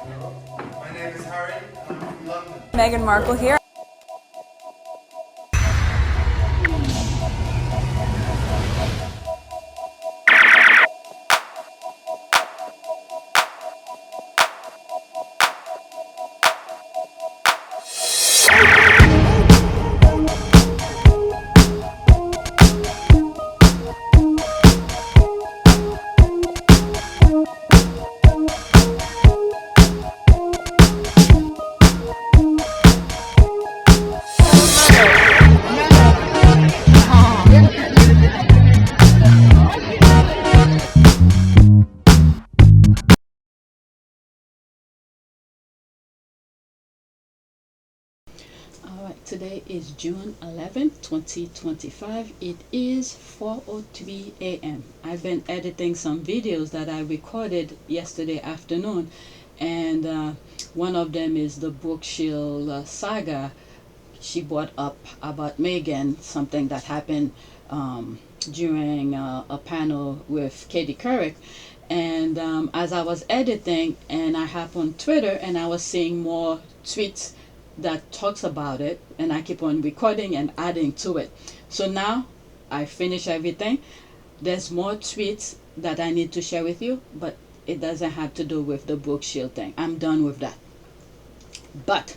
My name is Harry, and I'm from London. Meghan Markle here. Alright, today is June 11th, 2025. It is 4:03 a.m. I've been editing some videos that I recorded yesterday afternoon, and one of them is the Brooke Shield saga. She brought up about Meghan, something that happened during a panel with Katie Couric. And as I was editing, and I happened on Twitter, and I was seeing more tweets that talks about it, and I keep on recording and adding to it. So now I finish everything. There's more tweets that I need to share with you, but it doesn't have to do with the Brooke Shield thing. I'm done with that. But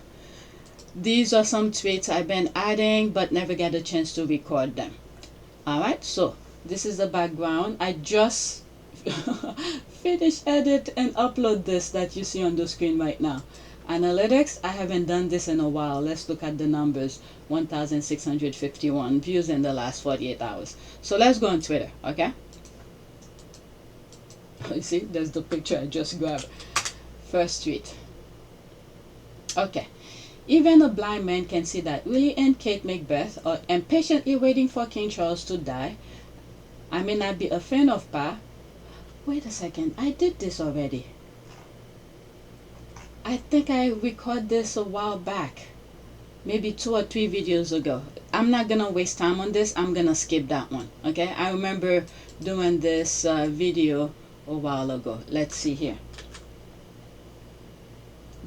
these are some tweets I've been adding but never get a chance to record them. Alright, so this is the background. I just finish edit and upload this that you see on the screen right now. Analytics, I haven't done this in a while. Let's look at the numbers. 1,651 views in the last 48 hours. So let's go on Twitter, okay? You see, there's the picture I just grabbed. First tweet. Okay. Even a blind man can see that Willy and Kate Macbeth are impatiently waiting for King Charles to die. I may not be a fan of Pa. Wait a second, I did this already. I think I recorded this a while back, maybe 2 or 3 videos ago. I'm not gonna waste time on this. I'm gonna skip that one, okay? I remember doing this video a while ago. Let's see here.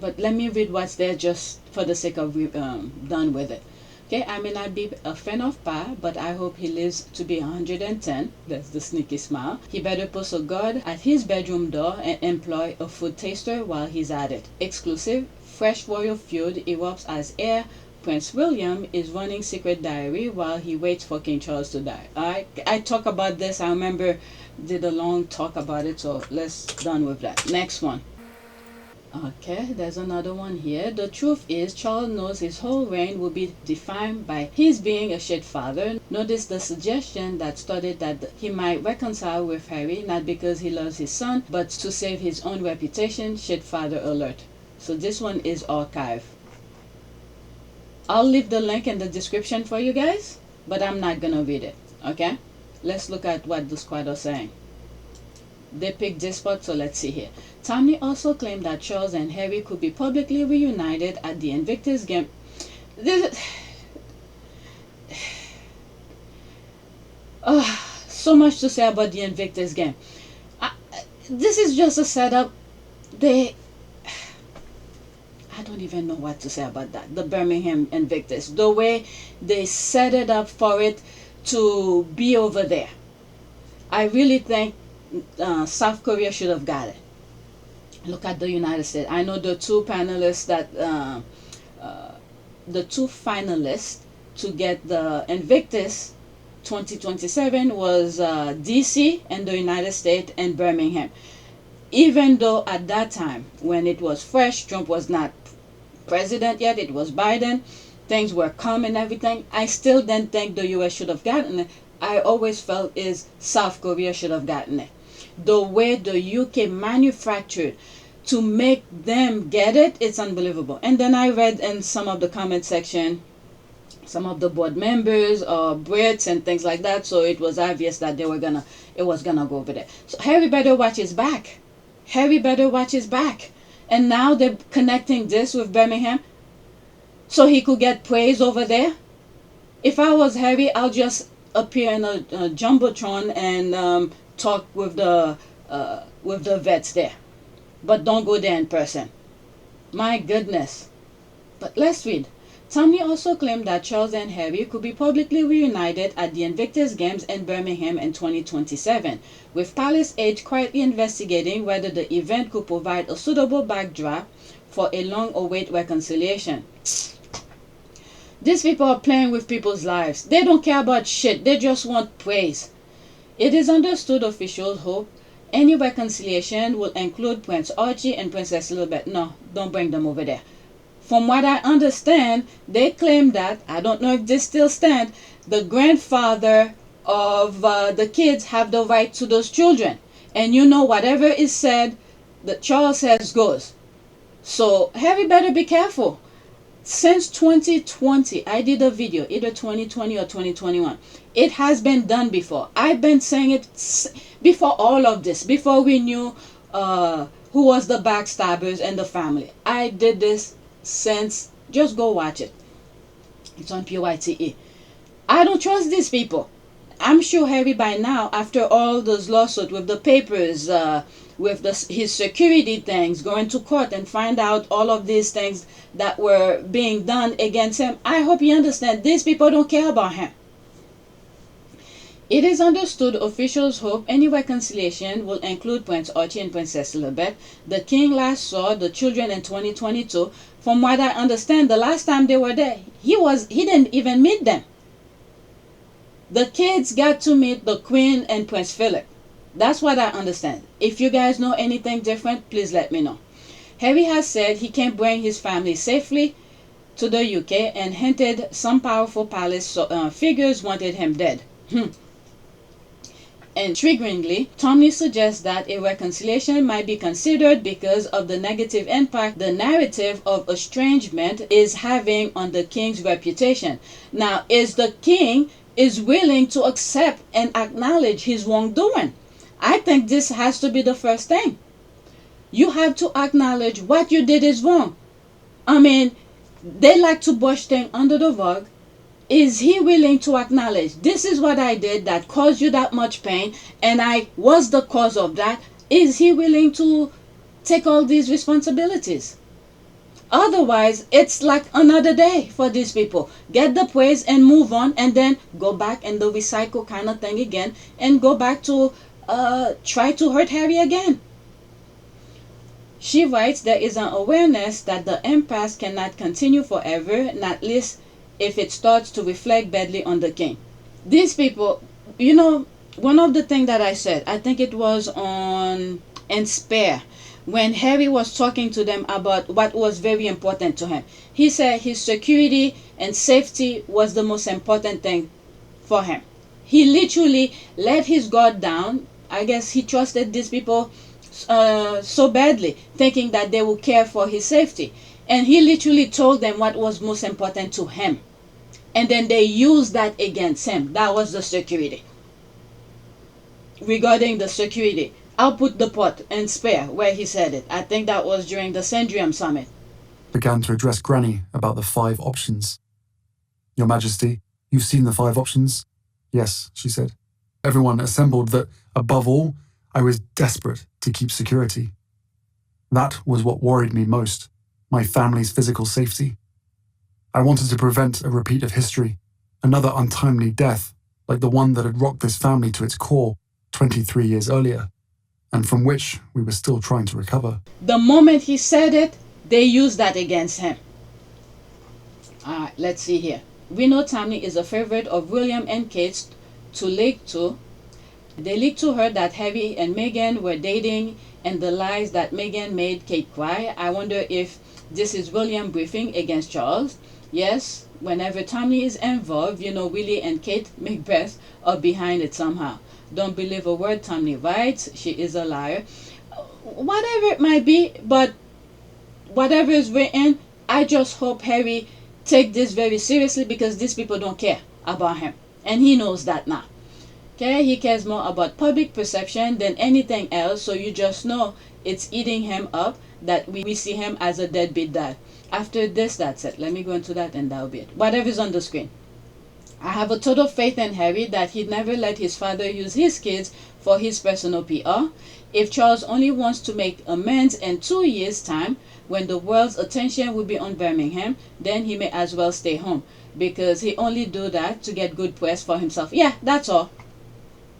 But let me read what's there just for the sake of done with it. Okay, I may not be a fan of Pa, but I hope he lives to be 110. That's the sneaky smile. He better post a guard at his bedroom door and employ a food taster while he's at it. Exclusive, fresh royal feud erupts as heir Prince William is running secret diary while he waits for King Charles to die. Alright, I talk about this. I remember did a long talk about it, so let's done with that. Next one. Okay, there's another one here. The truth is, Charles knows his whole reign will be defined by his being a shit father. Notice the suggestion that started that he might reconcile with Harry, not because he loves his son, but to save his own reputation. Shit father alert. So this one is archive. I'll leave the link in the description for you guys, but I'm not gonna read it, okay? Let's look at what the squad are saying. They picked this spot, so let's see here. Tommy also claimed that Charles and Harry could be publicly reunited at the Invictus Games. So much to say about the Invictus Game. This is just a setup. I don't even know what to say about that. The Birmingham Invictus. The way they set it up for it to be over there. I really think South Korea should have got it. Look at the United States. I know the two panelists that the two finalists to get the Invictus 2027 was DC and the United States and Birmingham. Even though at that time when it was fresh, Trump was not president yet, it was Biden, things were calm and everything, I still didn't think the US should have gotten it. I always felt is South Korea should have gotten it. The way the UK manufactured to make them get it, it's unbelievable. And then I read in some of the comment section, some of the board members or Brits and things like that, so it was obvious that it was gonna go over there. So Harry better watch his back. Harry better watch his back. And now they're connecting this with Birmingham so he could get praise over there. If I was Harry, I'll just appear in a jumbotron and talk with the vets there, but don't go there in person. My goodness. But let's read. Tommy also claimed that Charles and Harry could be publicly reunited at the Invictus Games in Birmingham in 2027, with Palace Age quietly investigating whether the event could provide a suitable backdrop for a long-awaited reconciliation. These people are playing with people's lives. They don't care about shit. They just want praise. It is understood officials hope any reconciliation will include Prince Archie and Princess Elizabeth. No, don't bring them over there. From what I understand, they claim that, I don't know if this still stands, the grandfather of the kids have the right to those children. And you know, whatever is said, that Charles says goes. So Harry better be careful. Since 2020, I did a video, either 2020 or 2021. It has been done before. I've been saying it before all of this, before we knew who was the backstabbers and the family. I did this since, just go watch it. It's on PYTE. I don't trust these people. I'm sure Harry by now, after all those lawsuits with the papers, with his security things, going to court and find out all of these things that were being done against him, I hope you understand these people don't care about him. It is understood officials hope any reconciliation will include Prince Archie and Princess Elizabeth. The king last saw the children in 2022. From what I understand, the last time they were there, he didn't even meet them. The kids got to meet the Queen and Prince Philip. That's what I understand. If you guys know anything different, please let me know. Harry has said he can't bring his family safely to the UK and hinted some powerful palace figures wanted him dead. Intriguingly, Tommy suggests that a reconciliation might be considered because of the negative impact the narrative of estrangement is having on the king's reputation. Now, is the king willing to accept and acknowledge his wrongdoing? I think this has to be the first thing. You have to acknowledge what you did is wrong. I mean, they like to brush things under the rug. Is he willing to acknowledge, this is what I did that caused you that much pain and I was the cause of that? Is he willing to take all these responsibilities? Otherwise, it's like another day for these people. Get the praise and move on, and then go back and the recycle kind of thing again and go back to try to hurt Harry again. She writes, there is an awareness that the impasse cannot continue forever, not least if it starts to reflect badly on the king. These people, you know, one of the things that I said, I think it was on Spare, when Harry was talking to them about what was very important to him. He said his security and safety was the most important thing for him. He literally let his guard down. I guess he trusted these people so badly, thinking that they would care for his safety. And he literally told them what was most important to him. And then they used that against him. That was the security. Regarding the security, I'll put the pot and Spare where he said it. I think that was during the Sandrium Summit. Began to address Granny about the 5 options. Your Majesty, you've seen the 5 options? Yes, she said. Everyone assembled that, above all, I was desperate to keep security. That was what worried me most, my family's physical safety. I wanted to prevent a repeat of history, another untimely death, like the one that had rocked this family to its core 23 years earlier, and from which we were still trying to recover. The moment he said it, they used that against him. Alright, let's see here. We know Tammy is a favorite of William and Kate to leak to. They leaked to her that Harry and Meghan were dating and the lies that Meghan made Kate cry. I wonder if this is William briefing against Charles. Yes, whenever Tommy is involved, you know Willy and Kate Macbeth are behind it somehow. Don't believe a word Tommy writes. She is a liar. Whatever it might be, but whatever is written, I just hope Harry take this very seriously because these people don't care about him. And he knows that now. Okay, he cares more about public perception than anything else, so you just know it's eating him up that we see him as a deadbeat dad. After this, that's it. Let me go into that and that'll be it. Whatever's on the screen. I have a total faith in Harry that he'd never let his father use his kids for his personal PR. If Charles only wants to make amends in 2 years' time, when the world's attention will be on Birmingham, then he may as well stay home, because he only do that to get good press for himself. Yeah, that's all.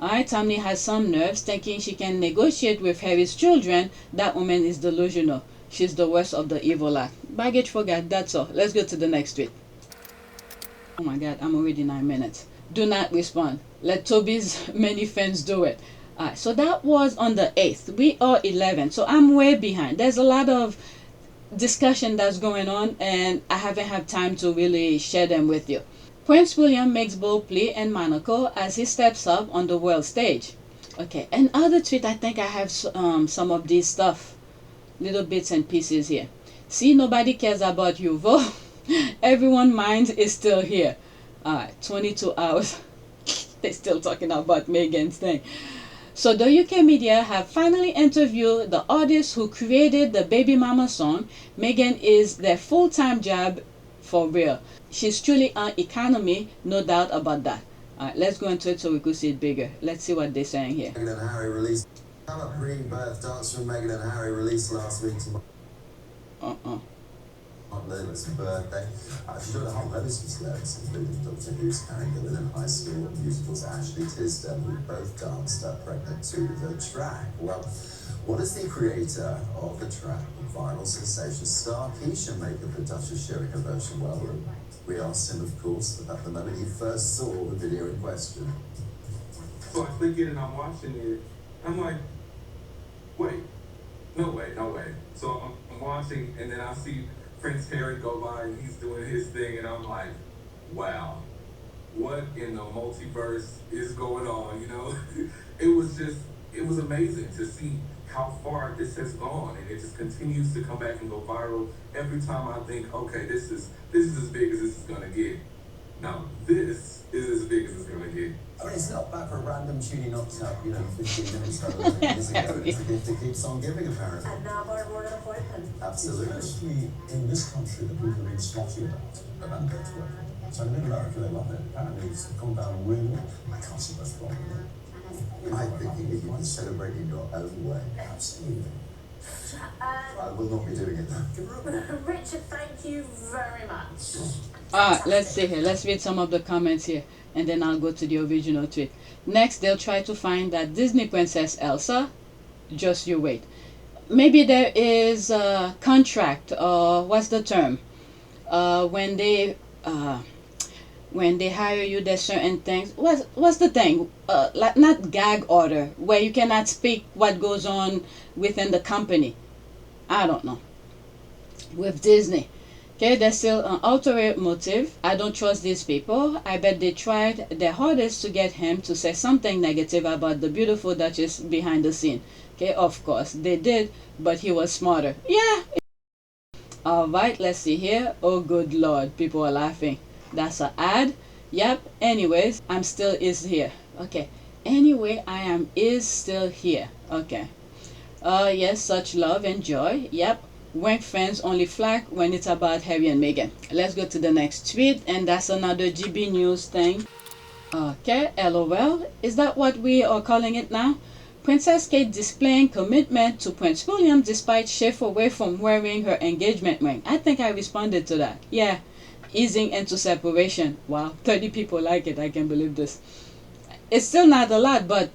Alright, Tammy has some nerves, thinking she can negotiate with Harry's children. That woman is delusional. She's the worst of the evil lot. Baggage forgot, that's all. Let's go to the next tweet. Oh my god, I'm already 9 minutes. Do not respond. Let Toby's many fans do it. Alright, so that was on the 8th. We are 11, so I'm way behind. There's a lot of discussion that's going on, and I haven't had time to really share them with you. Prince William makes bold plea in Monaco as he steps up on the world stage. Okay, and other tweet, I think I have some of these stuff, little bits and pieces here. See, nobody cares about you, Vo. Everyone's mind is still here. Alright, 22 hours. They're still talking about Meghan's thing. So the UK media have finally interviewed the artist who created the Baby Mama song. Meghan is their full-time job for real. She's truly an economy, no doubt about that. Alright, let's go into it so we could see it bigger. Let's see what they're saying here. Meghan and Harry released a pre-birth dance from Meghan and Harry released last week to on Lilith's birthday. She joined a whole host of celebrities, including Dr. Who's Karen Gillan and High School Musicals Ashley Tisdale, who both danced pregnant to the track. Well, what does the creator of the track, viral sensation star Keisha, make of the Duchess sharing her version? Well, we asked him, of course, about the moment he first saw the video in question. So I click it and I'm watching it. I'm like, wait, no way. So I'm watching, and then I see Prince Harry go by and he's doing his thing, and I'm like, wow, what in the multiverse is going on, you know? It was amazing to see how far this has gone, and it just continues to come back and go viral. Every time I think, okay, this is as big as this is gonna get. Now this is as big as it's gonna get. I mean, it's not bad for a random tune you knocked up, 15 minutes ago. It's a gift that keeps on giving, apparently. And now more and more Absolutely. Especially in this country that people have been spotty about Meg's work. So in America, they love it. Apparently, it's gone down really well. I can't see what's wrong with it. I think if you can celebrate in your own way. Absolutely. I will not be doing it though. Richard, thank you very much. Let's see here. Let's read some of the comments here, and then I'll go to the original tweet. Next, they'll try to find that Disney Princess Elsa. Just you wait. Maybe there is a contract, or what's the term? When they hire you, there's certain things. What's the thing? Like not gag order, where you cannot speak what goes on within the company. I don't know. With Disney. Okay, there's still an ulterior motive. I don't trust these people. I bet they tried their hardest to get him to say something negative about the beautiful Duchess behind the scene. Okay, of course they did, but he was smarter. Yeah. Alright, let's see here. Oh good lord, people are laughing. That's an ad. Yep. Anyways, I'm still is here. Okay. Anyway, I am is still here. Okay. Yes, such love and joy. Yep. Wank fans only flack when it's about Harry and Meghan. Let's go to the next tweet, and that's another GBNews thing. Okay, LOL. Is that what we are calling it now? Princess Kate displaying commitment to Prince William despite shift away from wearing her engagement ring. I think I responded to that. Yeah, easing into separation. Wow, 30 people like it. I can't believe this. It's still not a lot, but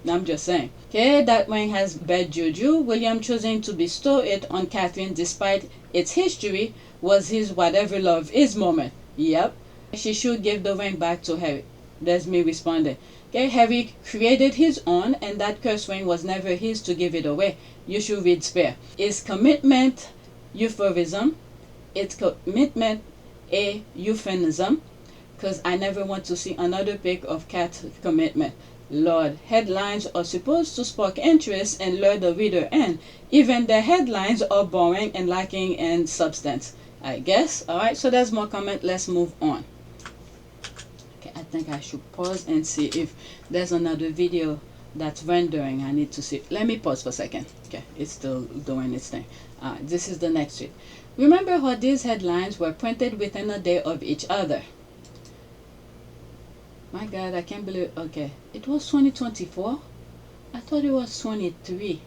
I'm just saying. Okay, that ring has bad juju. William choosing to bestow it on Catherine despite its history was his whatever love is moment. Yep. She should give the ring back to Harry. That's me responding. Okay, Harry created his own, and that curse ring was never his to give it away. You should read Spare. Is commitment euphemism? It's commitment a euphemism? Because I never want to see another pic of Cat's commitment. Lord, headlines are supposed to spark interest and lure the reader in. Even the headlines are boring and lacking in substance, I guess. Alright, so there's more comment. Let's move on. Okay, I think I should pause and see if there's another video that's rendering. I need to see. Let me pause for a second. Okay, it's still doing its thing. This is the next tweet. Remember how these headlines were printed within a day of each other? My God, I can't believe. Okay, it was 2024. I thought it was 23.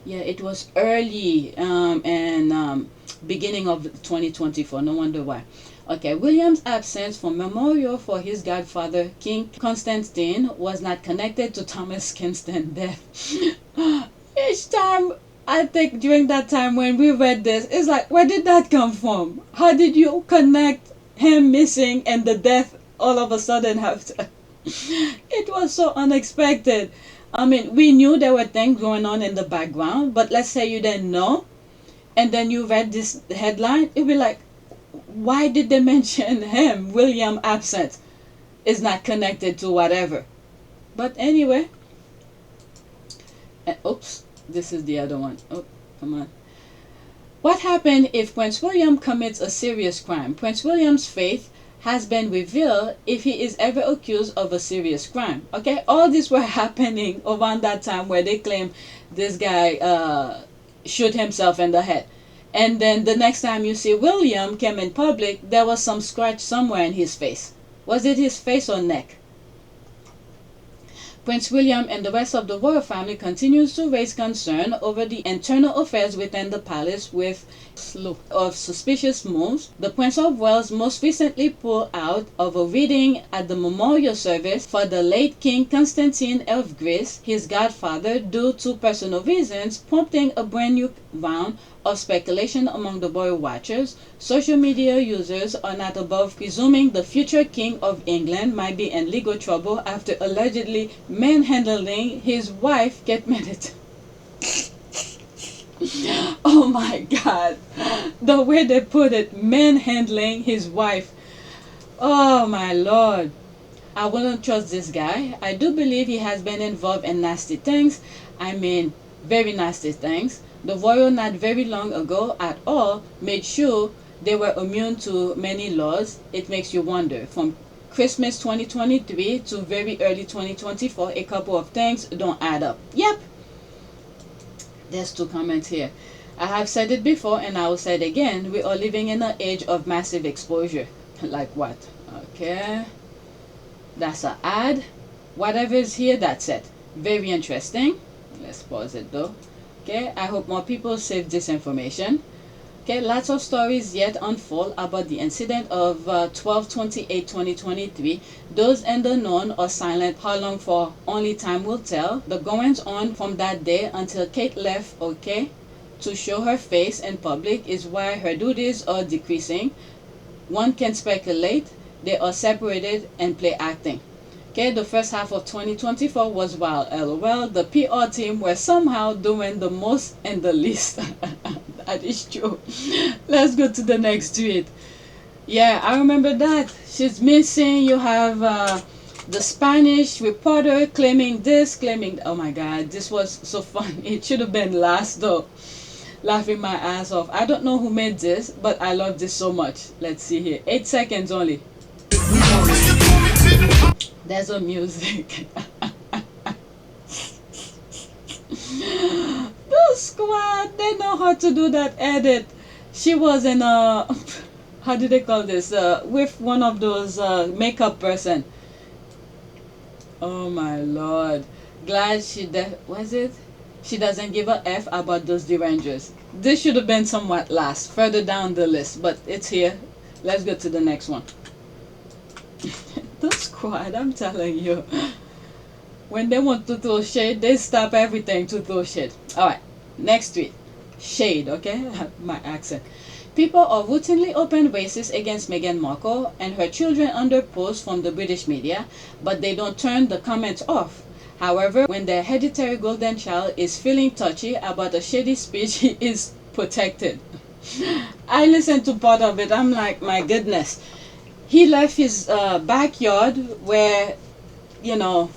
Yeah, it was early and beginning of 2024. No wonder why. Okay, William's absence from memorial for his godfather, King Constantine, was not connected to Thomas Kingston's death. Each time, I think during that time when we read this, it's like, where did that come from? How did you connect him missing and the death all of a sudden after? It was so unexpected. I mean, we knew there were things going on in the background, but let's say you didn't know, and then you read this headline, it'd be like, why did they mention him? William absent is not connected to whatever. But anyway, oops, this is the other one. Oh, come on. What happened if Prince William commits a serious crime? Prince William's fate has been revealed if he is ever accused of a serious crime. Okay, all this were happening around that time where they claim this guy shoot himself in the head. And then the next time you see William came in public, there was some scratch somewhere in his face. Was it his face or neck? Prince William and the rest of the royal family continues to raise concern over the internal affairs within the palace with a slew of suspicious moves. The Prince of Wales most recently pulled out of a reading at the memorial service for the late King Constantine of Greece, his godfather, due to personal reasons, prompting a brand new round of speculation among the royal watchers. Social media users are not above presuming the future King of England might be in legal trouble after allegedly manhandling his wife, Kate Macbeth. Oh my God, the way they put it, manhandling his wife. Oh my Lord. I wouldn't trust this guy. I do believe he has been involved in nasty things. I mean, very nasty things. The royal not very long ago at all made sure they were immune to many laws. It makes you wonder. From Christmas 2023 to very early 2024, a couple of things don't add up. Yep. There's two comments here. I have said it before and I will say it again. We are living in an age of massive exposure. Like what? Okay. That's an ad. Whatever is here, that's it. Very interesting. Let's pause it though. Okay, I hope more people save this information. Okay, lots of stories yet unfold about the incident of 12/28/2023. Those in the known are silent. How long for? Only time will tell. The goings on from that day until Kate left, okay, to show her face in public is why her duties are decreasing. One can speculate they are separated and play acting. Okay, the first half of 2024 was wild. LOL. The PR team were somehow doing the most and the least. That is true. Let's go to the next tweet. Yeah, I remember that. She's missing. You have the Spanish reporter claiming this, claiming. Oh my God, this was so fun. It should have been last though. Laughing my ass off. I don't know who made this, but I love this so much. Let's see here. 8 seconds only. There's a music. The squad, they know how to do that edit. She was in a, how do they call this? With one of those makeup person. Oh my Lord. Glad she was it? She doesn't give a F about those derangers. This should have been somewhat last, further down the list, but it's here. Let's go to the next one. The squad, I'm telling you. When they want to throw shade, they stop everything to throw shade. Alright, next tweet. Shade, okay? My accent. People are routinely open racist against Meghan Markle and her children under posts from the British media, but they don't turn the comments off. However, when their hereditary golden child is feeling touchy about a shady speech, he is protected. I listened to part of it. I'm like, my goodness. He left his backyard where, you know,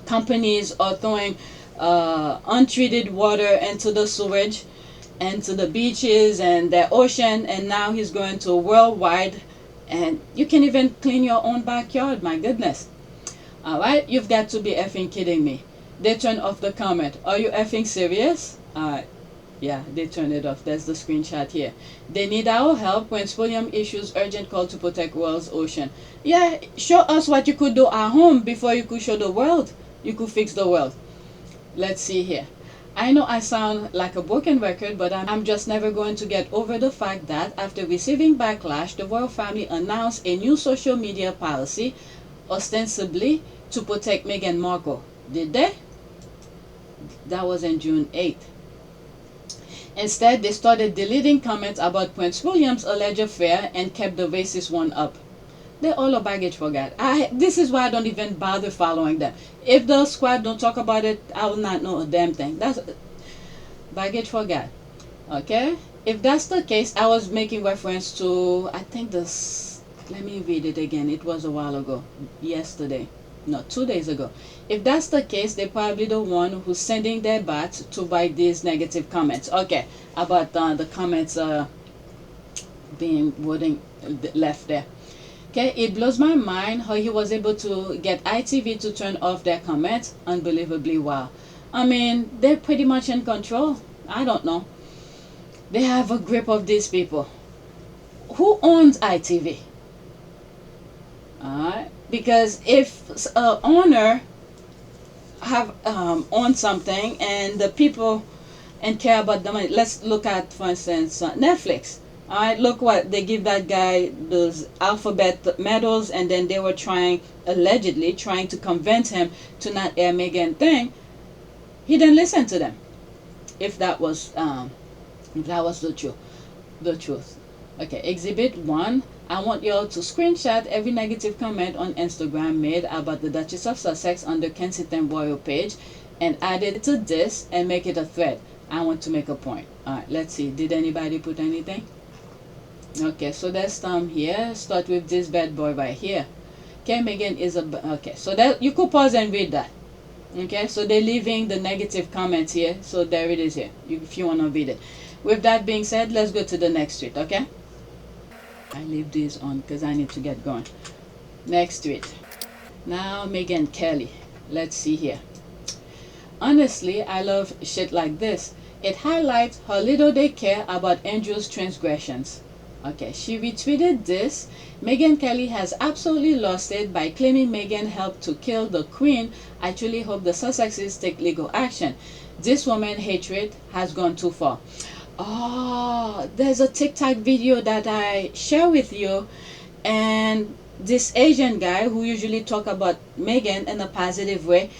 companies are throwing untreated water into the sewage, into the beaches and the ocean, and now he's going to worldwide, and you can even clean your own backyard. My goodness. Alright, you've got to be effing kidding me. They turned off the comment. Are you effing serious? Yeah, they turned it off. That's the screenshot here. They need our help. Prince William issues urgent call to protect world's ocean. Yeah, show us what you could do at home before you could show the world. You could fix the world. Let's see here. I know I sound like a broken record, but I'm just never going to get over the fact that after receiving backlash, the royal family announced a new social media policy, ostensibly to protect Meghan Markle. Did they? That was on June 8th. Instead, they started deleting comments about Prince William's alleged affair and kept the racist one up. They're all a baggage for God. This is why I don't even bother following them. If the squad don't talk about it, I will not know a damn thing. That's baggage for God. Okay? If that's the case, I was making reference to, I think this, let me read it again. It was a while ago. Yesterday. No, 2 days ago. If that's the case, they're probably the one who's sending their bots to write these negative comments. Okay, about the comments being wording left there. Okay, it blows my mind how he was able to get ITV to turn off their comments. Unbelievably wow. I mean, they're pretty much in control. I don't know. They have a grip of these people. Who owns ITV? Alright. Because if an owner have owned something and the people and care about the money, let's look at, for instance, Netflix. All right, look what they give that guy, those alphabet medals, and then they were allegedly trying to convince him to not air Meghan thing. He didn't listen to them. If that was the truth. Okay, Exhibit 1. I want y'all to screenshot every negative comment on Instagram made about the Duchess of Sussex on the Kensington Royal page and add it to this and make it a thread. I want to make a point. Alright, let's see. Did anybody put anything? Okay, so there's some here. Start with this bad boy right here. Okay, Meghan is a... Okay, so that you could pause and read that. Okay, so they're leaving the negative comments here. So there it is here, if you want to read it. With that being said, let's go to the next tweet, okay? I leave these on because I need to get going. Next tweet. Now, Meghan Kelly. Let's see here. Honestly, I love shit like this. It highlights how little they care about Andrew's transgressions. Okay, she retweeted this. Meghan Kelly has absolutely lost it by claiming Meghan helped to kill the Queen. I truly hope the Sussexes take legal action. This woman hatred has gone too far. Oh, there's a TikTok video that I share with you, and this Asian guy who usually talk about Meghan in a positive way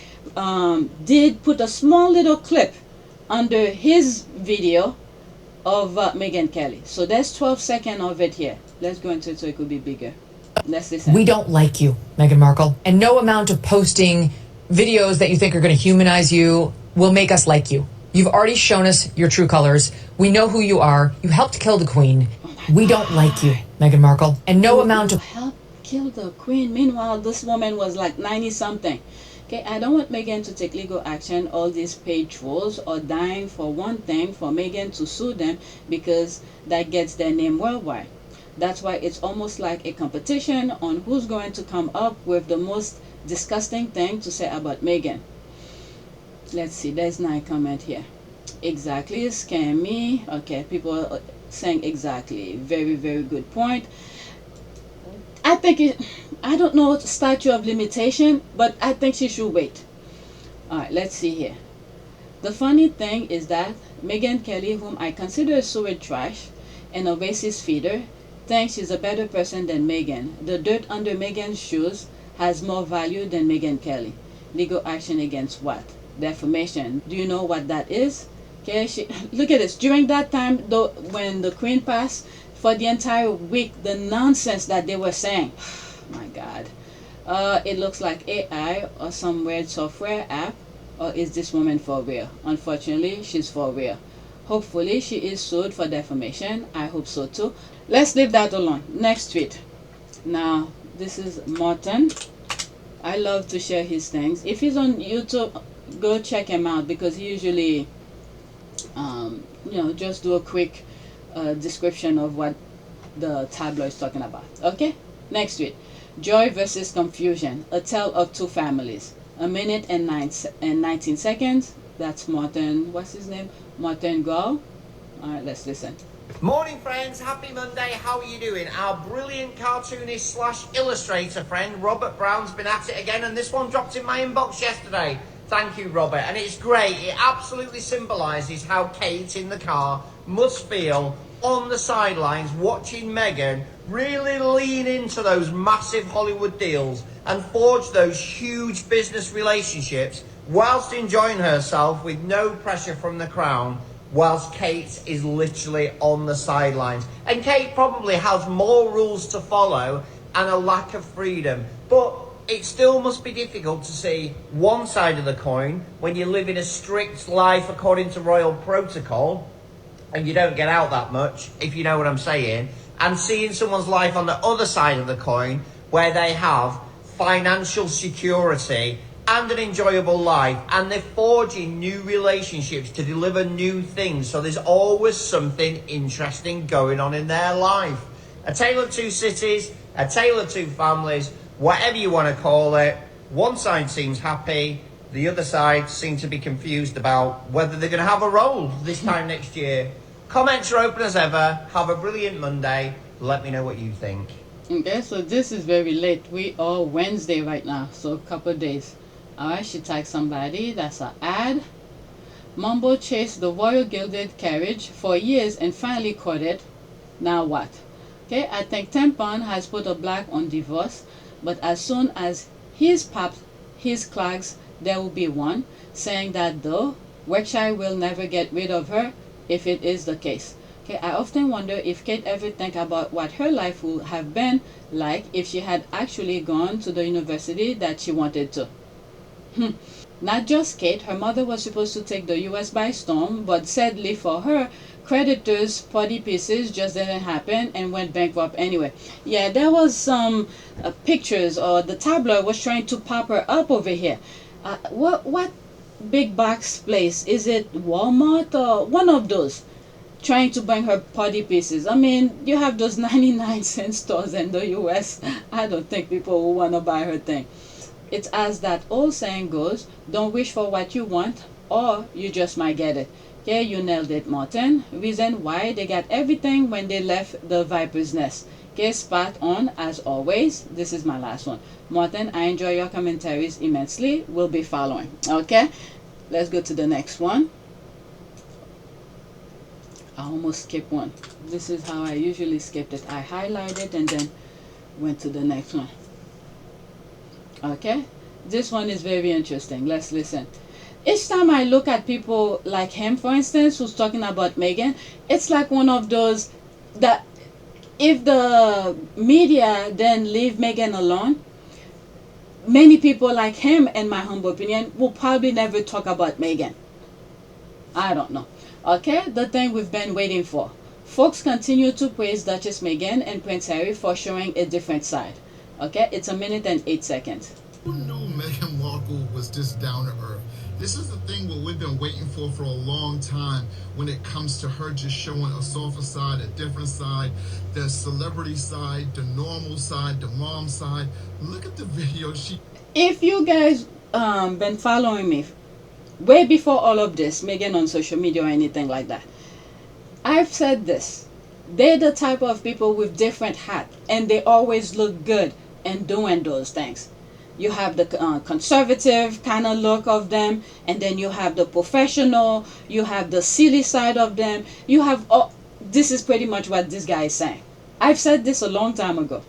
did put a small little clip under his video of Meghan Kelly. So there's 12 seconds of it here. Let's go into it so it could be bigger. Let's listen. We don't like you, Meghan Markle, and no amount of posting videos that you think are going to humanize you will make us like you. You've already shown us your true colors. We know who you are. You helped kill the Queen. We don't like you, Meghan Markle. And no amount of... Help kill the Queen. Meanwhile, this woman was like 90-something. Okay, I don't want Meghan to take legal action. All these paid trolls are dying for one thing, for Meghan to sue them, because that gets their name worldwide. That's why it's almost like a competition on who's going to come up with the most disgusting thing to say about Meghan. Let's see, there's my comment here. Exactly, scam me. Okay, people are saying exactly. Very, very good point. I think I don't know statute of limitation, but I think she should wait. Alright, let's see here. The funny thing is that Meghan Kelly, whom I consider a sewage trash and a racist feeder, thinks she's a better person than Meghan. The dirt under Meghan's shoes has more value than Meghan Kelly. Legal action against what? Defamation. Do you know what that is? Okay, look at this. During that time, though, when the Queen passed, for the entire week, the nonsense that they were saying, my God, it looks like AI or some weird software app. Or is this woman for real? Unfortunately, she's for real. Hopefully, she is sued for defamation. I hope so too. Let's leave that alone. Next tweet. Now, this is Martin. I love to share his things. If he's on YouTube, go check him out, because he usually just do a quick description of what the tabloid is talking about. Okay, next tweet. Joy versus confusion, a tale of two families. A minute and 19 seconds. That's Martin, what's his name? Martin Gall. Alright, let's listen. Morning friends, happy Monday, how are you doing? Our brilliant cartoonist slash illustrator friend Robert Brown's been at it again, and this one dropped in my inbox yesterday. Thank you, Robert. And it's great. It absolutely symbolises how Kate in the car must feel on the sidelines watching Meghan really lean into those massive Hollywood deals and forge those huge business relationships whilst enjoying herself with no pressure from the crown, whilst Kate is literally on the sidelines. And Kate probably has more rules to follow and a lack of freedom. But it still must be difficult to see one side of the coin when you live in a strict life according to royal protocol and you don't get out that much, if you know what I'm saying, and seeing someone's life on the other side of the coin where they have financial security and an enjoyable life, and they're forging new relationships to deliver new things. So there's always something interesting going on in their life. A tale of two cities, a tale of two families, whatever you want to call it. One side seems happy, the other side seems to be confused about whether they're going to have a role this time next year. Comments are open as ever. Have a brilliant Monday. Let me know what you think. Okay, so this is very late. We are Wednesday right now, so a couple of days. Alright, she tagged somebody. That's an ad. Mumbo chased the royal gilded carriage for years and finally caught it. Now what? Okay, I think Tampon has put a black on divorce, but as soon as he's popped his clogs, there will be one saying that though Yorkshire will never get rid of her if it is the case. Okay, I often wonder if Kate ever think about what her life would have been like if she had actually gone to the university that she wanted to. Not just Kate, her mother was supposed to take the US by storm, but sadly for her, creditors' party pieces just didn't happen and went bankrupt anyway. Yeah, there was some pictures, or the tabloid was trying to pop her up over here. What big box place? Is it Walmart or one of those? Trying to bring her party pieces. I mean, you have those 99-cent stores in the US. I don't think people will want to buy her thing. It's as that old saying goes, don't wish for what you want, or you just might get it. Yeah, you nailed it, Martin. Reason why they got everything when they left the Viper's Nest. Okay, spot on as always. This is my last one. Martin, I enjoy your commentaries immensely. We'll be following. Okay, let's go to the next one. I almost skipped one. This is how I usually skipped it. I highlighted and then went to the next one. Okay, this one is very interesting. Let's listen. Each time I look at people like him, for instance, who's talking about Meghan, it's like one of those that if the media then leave Meghan alone, many people like him, in my humble opinion, will probably never talk about Meghan. I don't know. Okay, the thing we've been waiting for. Folks continue to praise Duchess Meghan and Prince Harry for showing a different side. Okay, it's 1 minute and 8 seconds. Who knew Meghan Markle was this down to earth? This is the thing what we've been waiting for a long time when it comes to her just showing a softer side, a different side, the celebrity side, the normal side, the mom side. Look at the video. If you guys been following me way before all of this, Meghan on social media or anything like that, I've said this. They're the type of people with different hats, and they always look good in doing those things. You have the conservative kind of look of them, and then you have the professional, you have the silly side of them. You have this is pretty much what this guy is saying. I've said this a long time ago.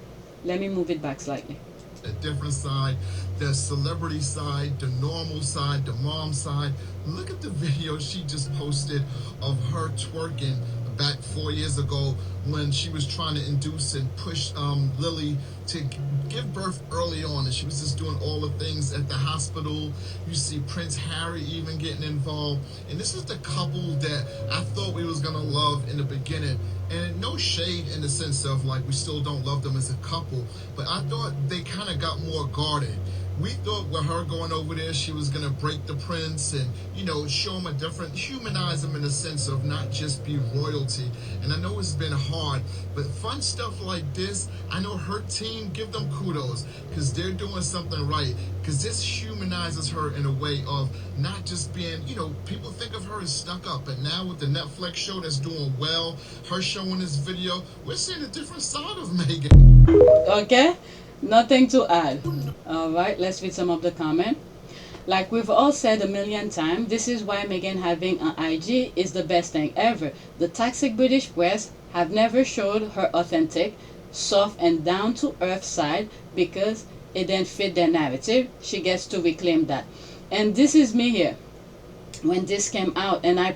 Let me move it back slightly. A different side, the celebrity side, the normal side, the mom side. Look at the video she just posted of her twerking back 4 years ago when she was trying to induce and push Lily to give birth early on, and she was just doing all the things at the hospital. You see Prince Harry even getting involved, and this is the couple that I thought we was gonna love in the beginning. And no shade in the sense of like we still don't love them as a couple, but I thought they kind of got more guarded. We thought with her going over there, she was going to break the prince and, you know, show him a different, humanize him in a sense of not just be royalty. And I know it's been hard, but fun stuff like this, I know her team, give them kudos because they're doing something right. Because this humanizes her in a way of not just being, you know, people think of her as stuck up, but now with the Netflix show that's doing well, her showing this video, we're seeing a different side of Meghan. Okay, nothing to add. All right, let's read some of the comment. Like we've all said a million times, this is why Meghan having an IG is the best thing ever. The toxic British press have never showed her authentic, soft and down-to-earth side because it didn't fit their narrative. She gets to reclaim that. And this is me here. When this came out and I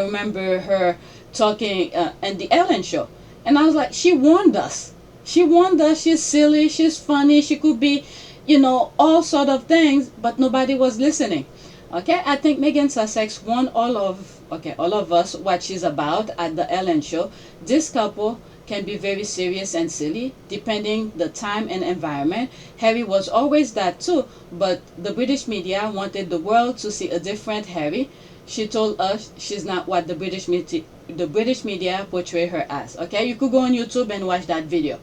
remember her talking at the Ellen show. And I was like, she warned us. She warned us. She's silly. She's funny. She could be, you know, all sort of things, but nobody was listening. Okay, I think Meghan Sussex warned all of us what she's about at the Ellen show. This couple can be very serious and silly depending the time and environment. Harry was always that too, but the British media wanted the world to see a different Harry. She told us she's not what the British media portray her as. Okay, you could go on YouTube and watch that video.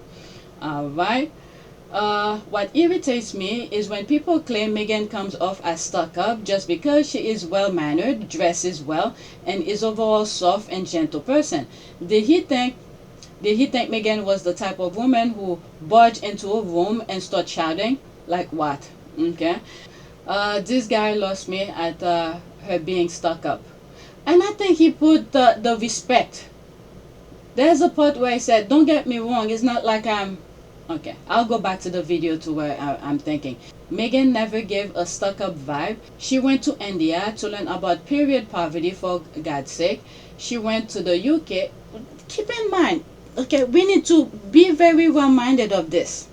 Alright. What irritates me is when people claim Meghan comes off as stuck up just because she is well mannered, dresses well, and is overall soft and gentle person. Did he think Meghan was the type of woman who barged into a room and start shouting? Like what? Okay. This guy lost me at her being stuck up. And I think he put the respect. There's a part where he said, don't get me wrong, it's not like I'm... Okay, I'll go back to the video to where I'm thinking. Meghan never gave a stuck-up vibe. She went to India to learn about period poverty, for God's sake. She went to the UK. Keep in mind, okay, we need to be very well-minded of this.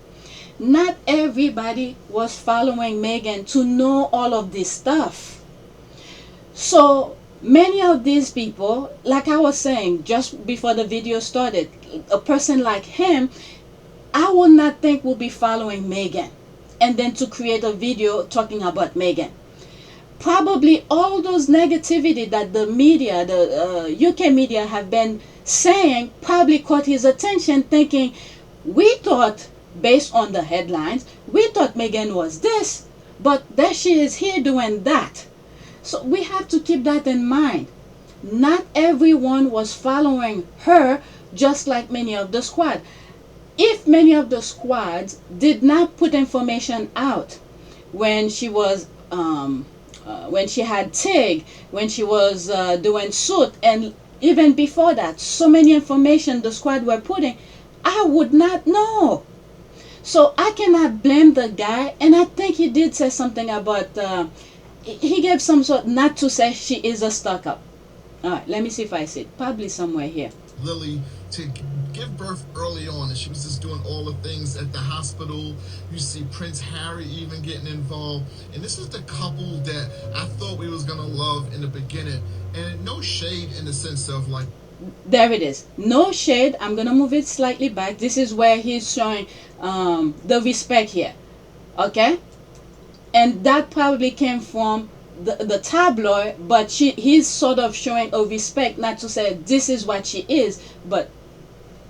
Not everybody was following Meghan to know all of this stuff. So many of these people, like I was saying just before the video started, a person like him, I would not think will be following Meghan and then to create a video talking about Meghan. Probably all those negativity that the media, the UK media have been saying probably caught his attention, thinking, we thought, based on the headlines, we thought Meghan was this, but there she is here doing that. So we have to keep that in mind. Not everyone was following her just like many of the squad. If many of the squads did not put information out when she was when she had Tig, when she was doing Suit, and even before that, so many information the squad were putting, I would not know. So I cannot blame the guy, and I think he did say something about he gave some sort, not to say she is a stuck up. All right, let me see if I see it. Probably somewhere here. Lily to give birth early on, and she was just doing all the things at the hospital. You see Prince Harry even getting involved, and this is the couple that I thought we was gonna love in the beginning. And no shade in the sense of like, there it is, no shade. I'm gonna move it slightly back. This is where he's showing the respect here, okay? And that probably came from the tabloid, but he's sort of showing a respect, not to say this is what she is, but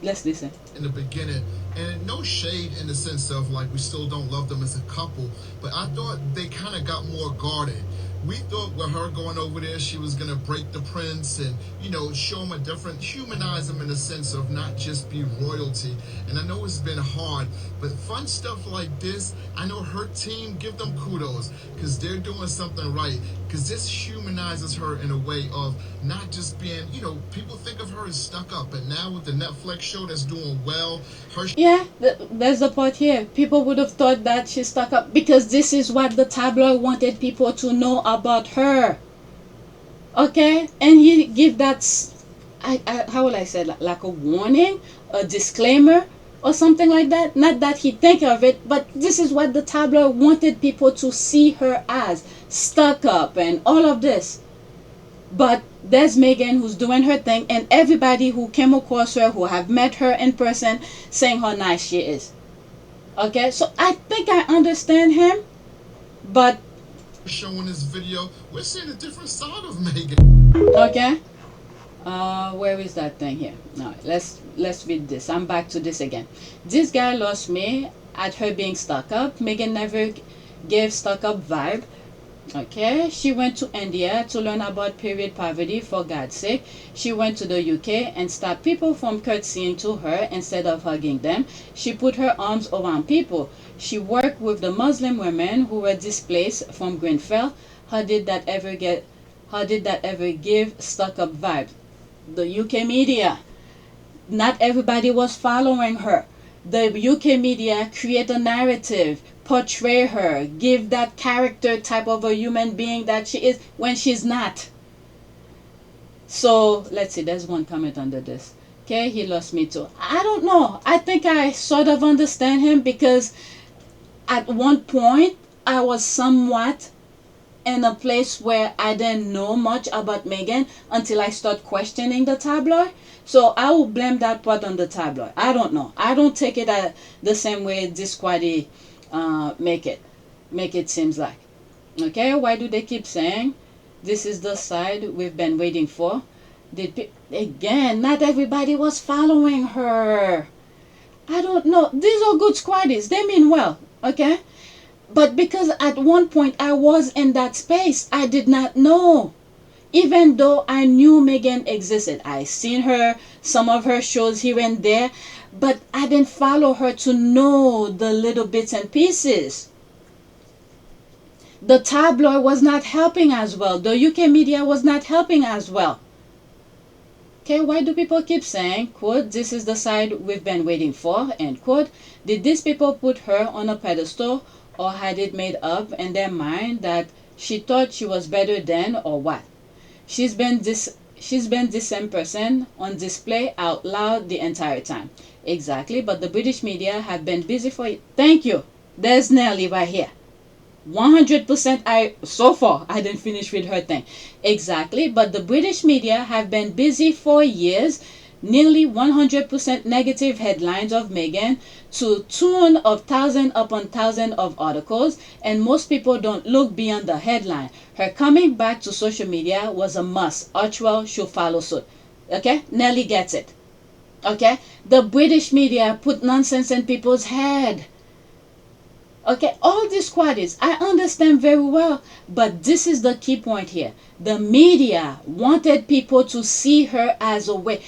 let's listen. In the beginning, and no shade in the sense of like we still don't love them as a couple, but I thought they kind of got more guarded. We thought with her going over there, she was going to break the prince and, you know, show him a different, humanize him in the sense of not just be royalty. And I know it's been hard, but fun stuff like this, I know her team, give them kudos because they're doing something right. Because this humanizes her in a way of not just being, you know, people think of her as stuck up, but now with the Netflix show that's doing well, her... Yeah, there's the part here. People would have thought that she's stuck up because this is what the tabloid wanted people to know about her. Okay? And he give that, how will I say, like a warning, a disclaimer, or something like that. Not that he think of it, but this is what the tabloid wanted people to see her as, stuck up and all of this. But there's Meghan who's doing her thing, and everybody who came across her, who have met her in person, saying how nice she is. Okay, so I think I understand him, but showing this video, we're seeing a different side of Meghan. Okay, where is that thing here? No, let's read this. I'm back to this again. This guy lost me at her being stuck up. Meghan never gave stuck up vibe. Okay, she went to India to learn about period poverty, for God's sake. She went to the UK and stopped people from curtsying to her instead of hugging them. She put her arms around people. She worked with the Muslim women who were displaced from Grenfell. How did that ever give stuck up vibe? The UK media, not everybody was following her. The UK media create a narrative, portray her, give that character type of a human being that she is when she's not. So let's see, there's one comment under this. Okay, he lost me too. I don't know. I think I sort of understand him, because at one point I was somewhat in a place where I didn't know much about Meghan until I start questioning the tabloid. So I will blame that part on the tabloid. I don't know. I don't take it the same way this squaddy make it seems like. Okay, why do they keep saying this is the side we've been waiting for? Again, not everybody was following her. I don't know. These are good squaddies. They mean well. Okay. But because at one point I was in that space, I did not know. Even though I knew Meghan existed, I seen her, some of her shows here and there, but I didn't follow her to know the little bits and pieces. The tabloid was not helping as well. The UK media was not helping as well. Okay, why do people keep saying, quote, this is the side we've been waiting for, end quote? Did these people put her on a pedestal, or had it made up in their mind that she thought she was better than, or what? She's been this same person on display out loud the entire time. Exactly, but the British media have been busy for it. Thank you. There's Nelly right here. 100% so far I didn't finish with her thing. Exactly, but the British media have been busy for years. Nearly 100% negative headlines of Meghan, to tune of thousand upon thousand of articles, and most people don't look beyond the headline. Her coming back to social media was a must. Archwell should follow suit. Okay, Nelly gets it. Okay, the British media put nonsense in people's head. Okay, all these squaddies, I understand very well, but this is the key point here. The media wanted people to see her as a way.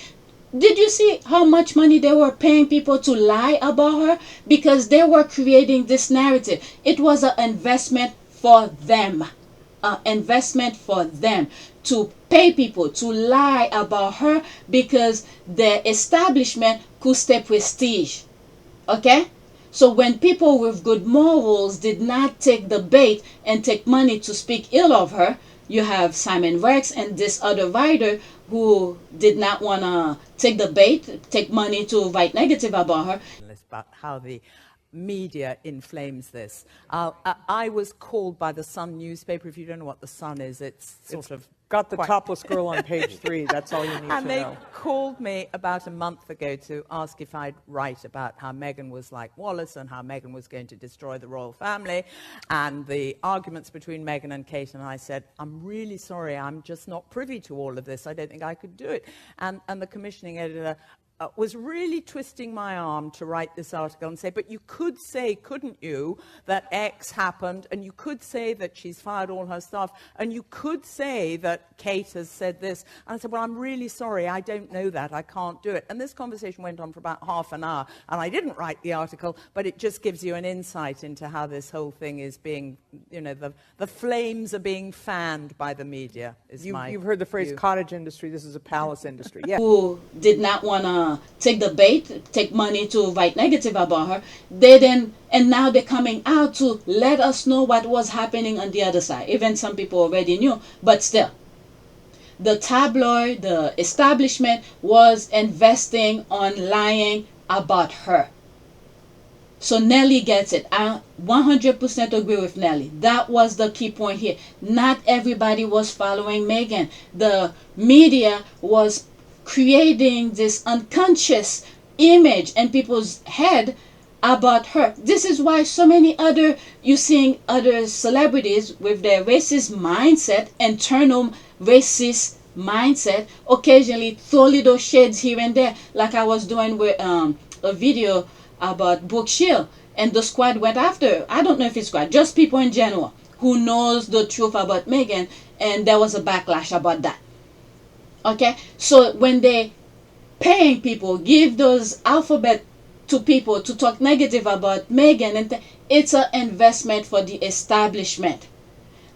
Did you see how much money they were paying people to lie about her? Because they were creating this narrative. It was an investment for them. An investment for them to pay people to lie about her, because the establishment could stay prestige. Okay? So when people with good morals did not take the bait and take money to speak ill of her, you have Simon Rex and this other writer who did not want to take the bait, take money to write negative about her. About how the media inflames this. I was called by the Sun newspaper. If you don't know what the Sun is, it's sort of got the topless girl on page 3. That's all you need to know. And they called me about a month ago to ask if I'd write about how Meghan was like Wallace and how Meghan was going to destroy the royal family and the arguments between Meghan and Kate. And I said, I'm really sorry, I'm just not privy to all of this. I don't think I could do it. And the commissioning editor was really twisting my arm to write this article and say, but you could say, couldn't you, that X happened, and you could say that she's fired all her staff, and you could say that Kate has said this. And I said, well, I'm really sorry, I don't know that, I can't do it. And this conversation went on for about half an hour, and I didn't write the article, but it just gives you an insight into how this whole thing is being, you know, the flames are being fanned by the media. You've heard the phrase cottage industry, this is a palace industry. Yeah. Who did not want to take the bait, take money to write negative about her, they then, and now they're coming out to let us know what was happening on the other side. Even some people already knew, but still. The tabloid, the establishment was investing on lying about her. So Nelly gets it. I 100% agree with Nelly. That was the key point here. Not everybody was following Meghan. The media was creating this unconscious image in people's head about her. This is why so many you're seeing other celebrities with their racist mindset, internal racist mindset, occasionally throw little shades here and there, like I was doing with a video about Brooke Shield, and the squad went after, I don't know if it's squad, just people in general who knows the truth about Meghan, and there was a backlash about that. Okay, so when they paying people, give those alphabet to people to talk negative about Meghan, and it's an investment for the establishment.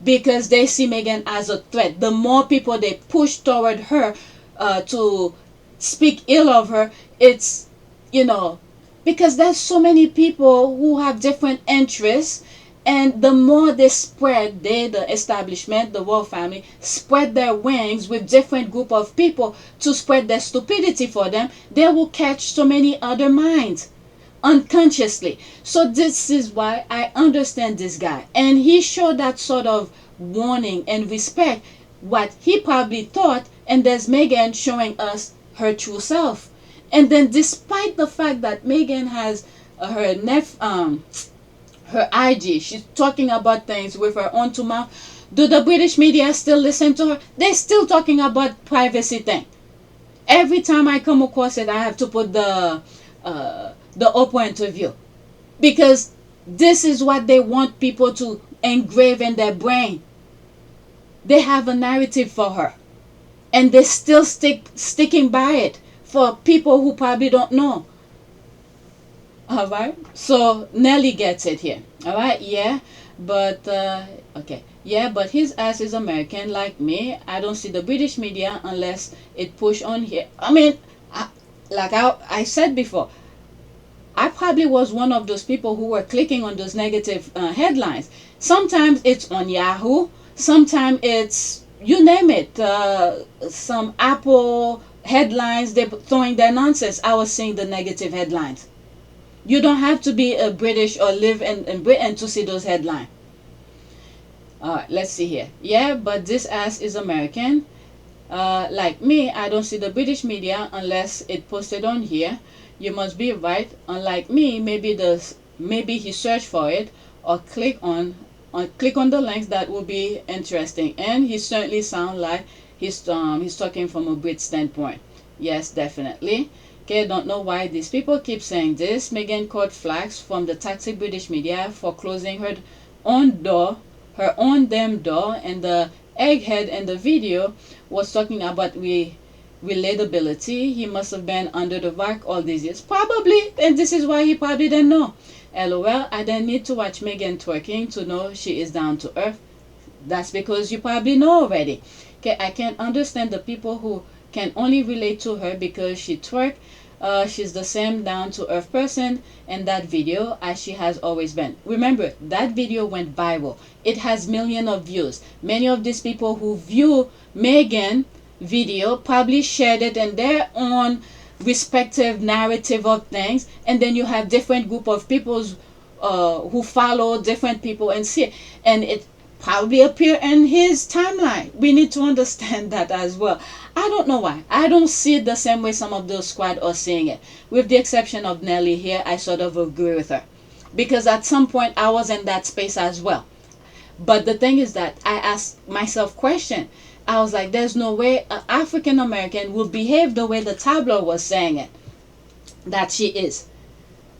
because they see Meghan as a threat. The more people they push toward her to speak ill of her, it's, you know, because there's so many people who have different interests, and the more they spread, the establishment, the royal family, spread their wings with different group of people to spread their stupidity for them, they will catch so many other minds unconsciously. So this is why I understand this guy, and he showed that sort of warning and respect what he probably thought, and there's Meghan showing us her true self. And then despite the fact that Meghan has her IG, she's talking about things with her own two mouth, do the British media still listen to her? They're still talking about privacy thing. Every time I come across it, I have to put the Oprah interview, because this is what they want people to engrave in their brain. They have a narrative for her, and they still sticking by it for people who probably don't know. All right, so Nelly gets it here. All right, yeah, but okay, yeah, but his ass is American like me. I don't see the British media unless it push on here. I mean, like I said before, I probably was one of those people who were clicking on those negative headlines. Sometimes it's on Yahoo, sometimes it's, you name it, some Apple headlines, they're throwing their nonsense. I was seeing the negative headlines. You don't have to be a British or live in Britain to see those headlines. All right, let's see here. Yeah, but this ass is American. Like me, I don't see the British media unless it posted on here. You must be right. Unlike me, maybe he searched for it or click on the links. That will be interesting. And he certainly sounds like he's talking from a Brit standpoint. Yes, definitely. Okay, don't know why these people keep saying this. Meghan caught flags from the toxic British media for closing her own damn door, and the egghead in the video was talking about relatability. He must have been under the rock all these years. Probably, and this is why he probably didn't know. LOL, I didn't need to watch Meghan twerking to know she is down to earth. That's because you probably know already. Okay, I can't understand the people who can only relate to her because she twerk. She's the same down to earth person in that video as she has always been. Remember, that video went viral. It has millions of views. Many of these people who view Meghan video probably shared it in their own respective narrative of things, and then you have different group of people who follow different people and see it, and it probably appear in his timeline. We need to understand that as well. I don't know why. I don't see it the same way some of those squad are seeing it. With the exception of Nelly here, I sort of agree with her. Because at some point I was in that space as well. But the thing is that I asked myself question. I was like, there's no way an African American will behave the way the tabloid was saying it. That she is.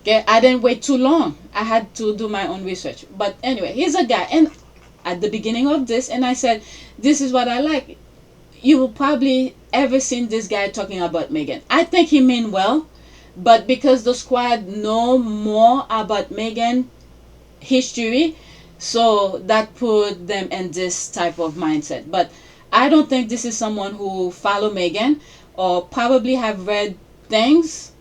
Okay, I didn't wait too long. I had to do my own research. But anyway, here's a guy. And at the beginning of this, and I said, this is what I like. You will probably ever seen this guy talking about Meghan. I think he mean well, but because the squad know more about Meghan history, so that put them in this type of mindset. But I don't think this is someone who follow Meghan or probably have read things.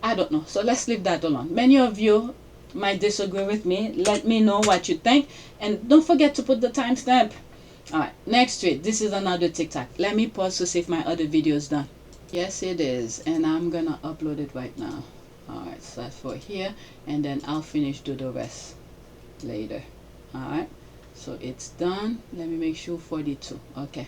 I don't know. So let's leave that alone. Many of you might disagree with me. Let me know what you think, and don't forget to put the timestamp. Alright, next tweet. This is another TikTok. Let me pause to see if my other video is done. Yes, it is, and I'm gonna upload it right now. Alright, so that's for here, and then I'll finish do the rest later. Alright, so it's done. Let me make sure 42. Okay.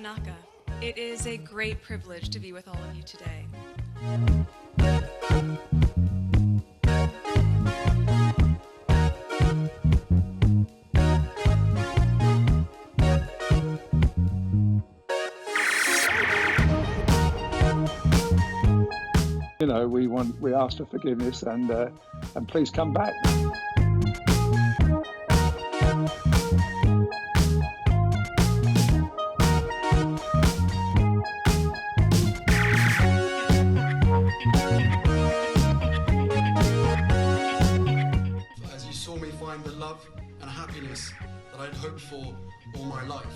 Wanaka. It is a great privilege to be with all of you today. You know, we ask for forgiveness and please come back. As you saw me find the love and happiness that I'd hoped for all my life.